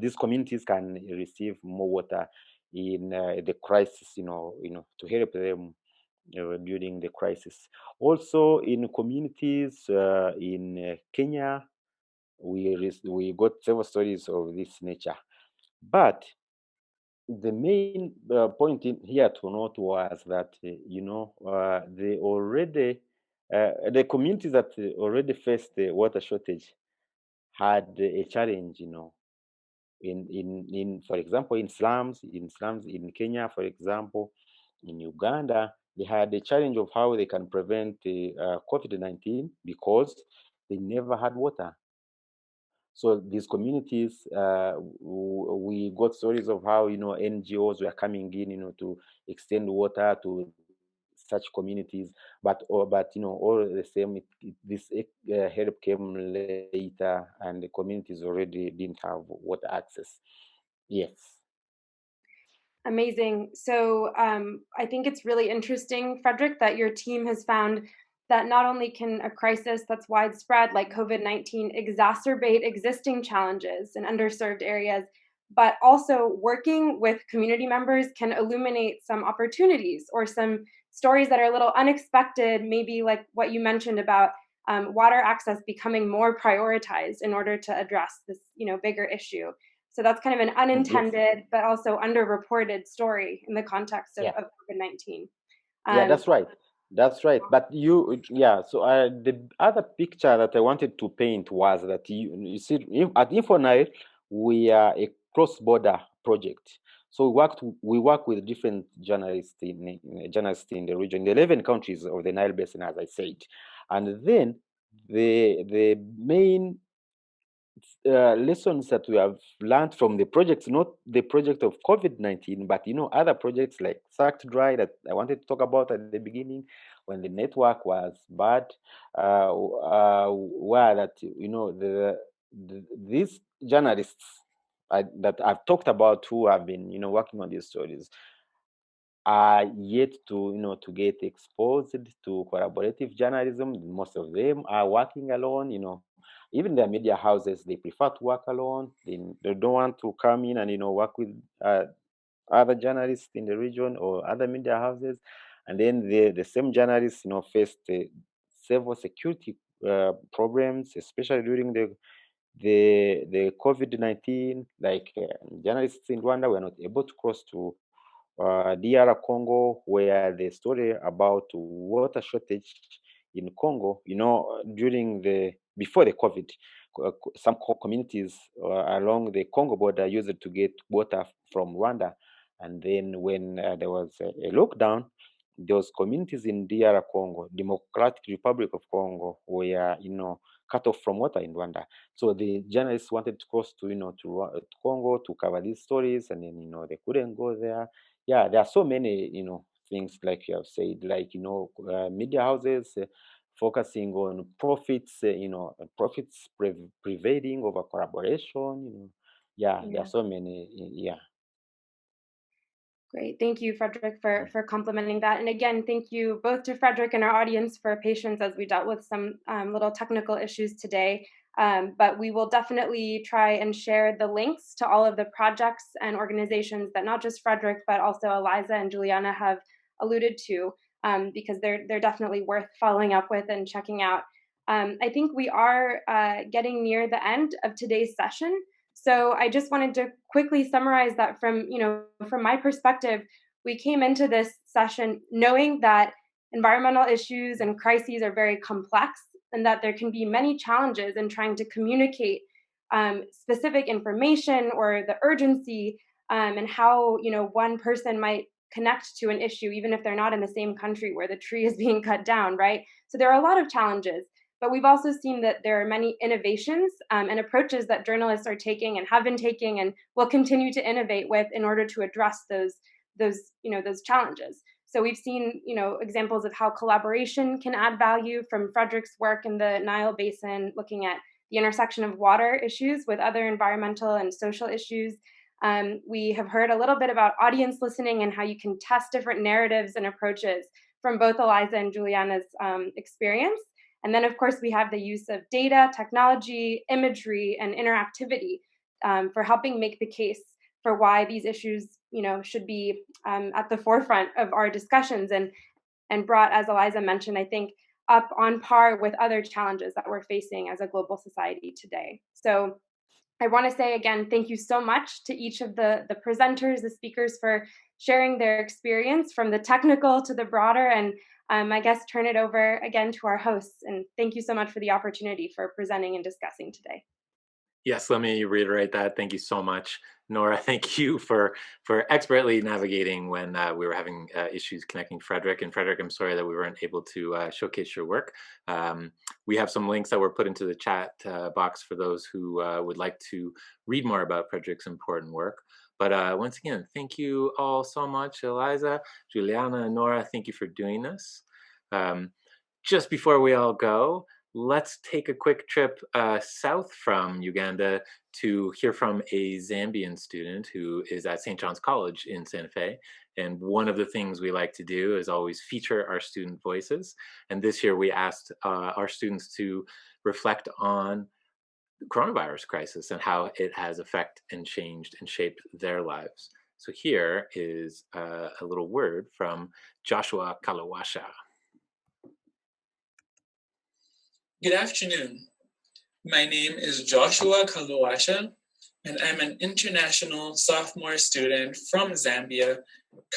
Speaker 5: these communities can receive more water in the crisis, to help them during the crisis. Also, in communities in Kenya, we got several stories of this nature, but the main point in here to note was that the communities that already faced the water shortage had a challenge, in for example in slums in Kenya, for example, in Uganda, they had a challenge of how they can prevent the COVID-19 because they never had water. So these communities, we got stories of how NGOs were coming in, to extend water to such communities, but all the same, this help came later, and the communities already didn't have water access. Yes.
Speaker 2: Amazing. So I think it's really interesting, Frederick, that your team has found that not only can a crisis that's widespread like COVID-19 exacerbate existing challenges in underserved areas, but also working with community members can illuminate some opportunities or some stories that are a little unexpected, maybe like what you mentioned about water access becoming more prioritized in order to address this, bigger issue. So that's kind of an
Speaker 5: Yes.
Speaker 2: unintended but also underreported story in the context of,
Speaker 5: Yeah.
Speaker 2: of COVID-19.
Speaker 5: Yeah,
Speaker 2: Um,
Speaker 5: that's right. That's right. But yeah. So the other picture that I wanted to paint was that you see, at InfoNile, we are a cross-border project. So we work with different journalists in the region, the 11 countries of the Nile Basin, as I said, and then the main lessons that we have learned from the projects, not the project of COVID-19, but other projects like Sucked Dry that I wanted to talk about at the beginning, when the network was bad, were that these journalists that I've talked about who have been, working on these stories are yet to, to get exposed to collaborative journalism. Most of them are working alone, even the media houses, they prefer to work alone. They don't want to come in and, work with other journalists in the region or other media houses. And then the same journalists, faced several security problems, especially during the COVID-19. Like journalists in Rwanda were not able to cross to DR Congo, where the story about water shortage in Congo, during before the COVID, some communities along the Congo border used to get water from Rwanda, and then when there was a lockdown, those communities in DR Congo, Democratic Republic of Congo, were cut off from water in Rwanda. So the journalists wanted to cross to to Congo to cover these stories, and then they couldn't go there. Yeah, there are so many things, like you have said, like media houses focusing on profits, profits prevailing over collaboration. Yeah, there
Speaker 2: Yeah.
Speaker 5: are so many. Yeah.
Speaker 2: Great. Thank you, Frederick, for complementing that. And again, thank you both to Frederick and our audience for patience as we dealt with some little technical issues today. But we will definitely try and share the links to all of the projects and organizations that not just Frederick, but also Eliza and Juliana have alluded to, because they're definitely worth following up with and checking out. I think we are getting near the end of today's session. So I just wanted to quickly summarize that from my perspective, we came into this session knowing that environmental issues and crises are very complex and that there can be many challenges in trying to communicate specific information or the urgency, and how one person might connect to an issue even if they're not in the same country where the tree is being cut down, right? So there are a lot of challenges. But we've also seen that there are many innovations and approaches that journalists are taking and have been taking and will continue to innovate with in order to address those challenges. So we've seen examples of how collaboration can add value, from Frederick's work in the Nile Basin, looking at the intersection of water issues with other environmental and social issues. We have heard a little bit about audience listening and how you can test different narratives and approaches from both Eliza and Juliana's experience. And then, of course, we have the use of data, technology, imagery, and interactivity for helping make the case for why these issues, should be at the forefront of our discussions, and brought, as Eliza mentioned, I think, up on par with other challenges that we're facing as a global society today. So I want to say again, thank you so much to each of the presenters, the speakers, for sharing their experience from the technical to the broader, and I guess turn it over again to our hosts. And thank you so much for the opportunity for presenting and discussing today.
Speaker 1: Yes, let me reiterate that. Thank you so much, Nora. Thank you for expertly navigating when we were having issues connecting Frederick. And Frederick, I'm sorry that we weren't able to showcase your work. We have some links that were put into the chat box for those who would like to read more about Frederick's important work. But once again, thank you all so much, Eliza, Juliana, and Nora. Thank you for doing this. Just before we all go, let's take a quick trip south from Uganda to hear from a Zambian student who is at St. John's College in Santa Fe. And one of the things we like to do is always feature our student voices. And this year we asked our students to reflect on the coronavirus crisis and how it has affected and changed and shaped their lives. So here is a little word from Joshua Kalawasha.
Speaker 6: Good afternoon. My name is Joshua Kaluasha, and I'm an international sophomore student from Zambia,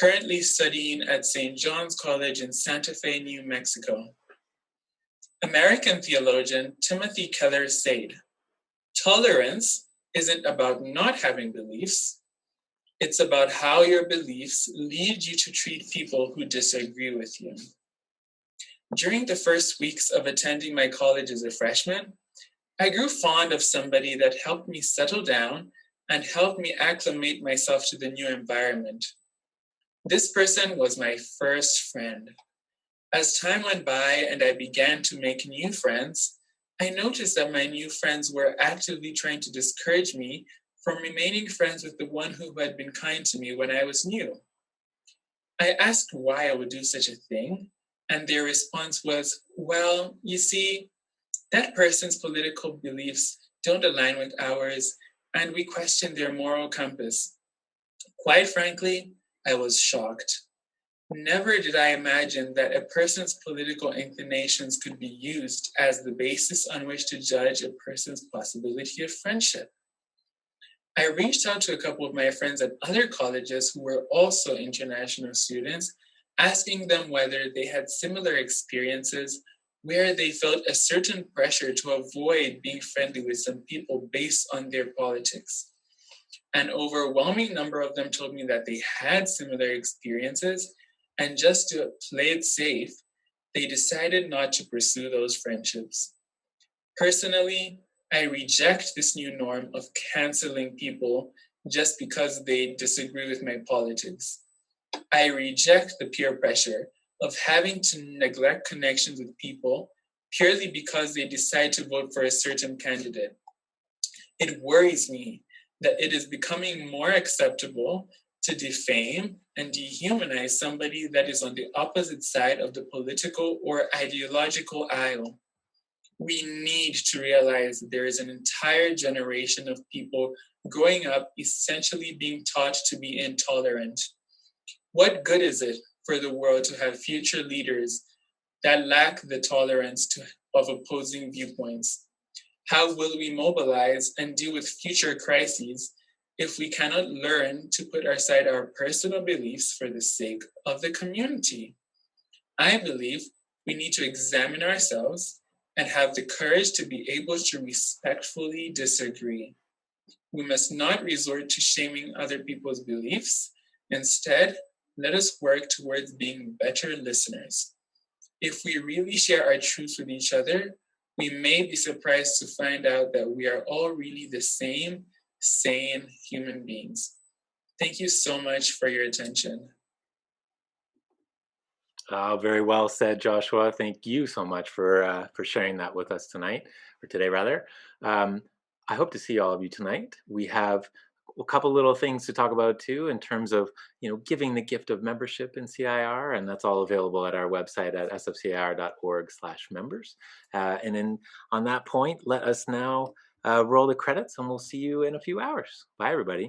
Speaker 6: currently studying at St. John's College in Santa Fe, New Mexico. American theologian Timothy Keller said, "Tolerance isn't about not having beliefs. It's about how your beliefs lead you to treat people who disagree with you." During the first weeks of attending my college as a freshman, I grew fond of somebody that helped me settle down and helped me acclimate myself to the new environment. This person was my first friend. As time went by and I began to make new friends, I noticed that my new friends were actively trying to discourage me from remaining friends with the one who had been kind to me when I was new. I asked why I would do such a thing, and their response was, well, you see, that person's political beliefs don't align with ours, and we question their moral compass. Quite frankly, I was shocked. Never did I imagine that a person's political inclinations could be used as the basis on which to judge a person's possibility of friendship. I reached out to a couple of my friends at other colleges who were also international students, asking them whether they had similar experiences where they felt a certain pressure to avoid being friendly with some people based on their politics. An overwhelming number of them told me that they had similar experiences, and just to play it safe, they decided not to pursue those friendships. Personally, I reject this new norm of canceling people just because they disagree with my politics. I reject the peer pressure of having to neglect connections with people purely because they decide to vote for a certain candidate. It worries me that it is becoming more acceptable to defame and dehumanize somebody that is on the opposite side of the political or ideological aisle. We need to realize that there is an entire generation of people growing up essentially being taught to be intolerant. What good is it for the world to have future leaders that lack the tolerance of opposing viewpoints? How will we mobilize and deal with future crises if we cannot learn to put aside our personal beliefs for the sake of the community? I believe we need to examine ourselves and have the courage to be able to respectfully disagree. We must not resort to shaming other people's beliefs. Instead, let us work towards being better listeners. If we really share our truths with each other, we may be surprised to find out that we are all really the same sane human beings. Thank you so much for your attention.
Speaker 1: Very well said, Joshua. Thank you so much for sharing that with us tonight, or today rather. I hope to see all of you tonight. We have a couple little things to talk about too, in terms of giving the gift of membership in CIR, and that's all available at our website at sfcir.org/members. And then on that point, let us now roll the credits, and we'll see you in a few hours. Bye, everybody.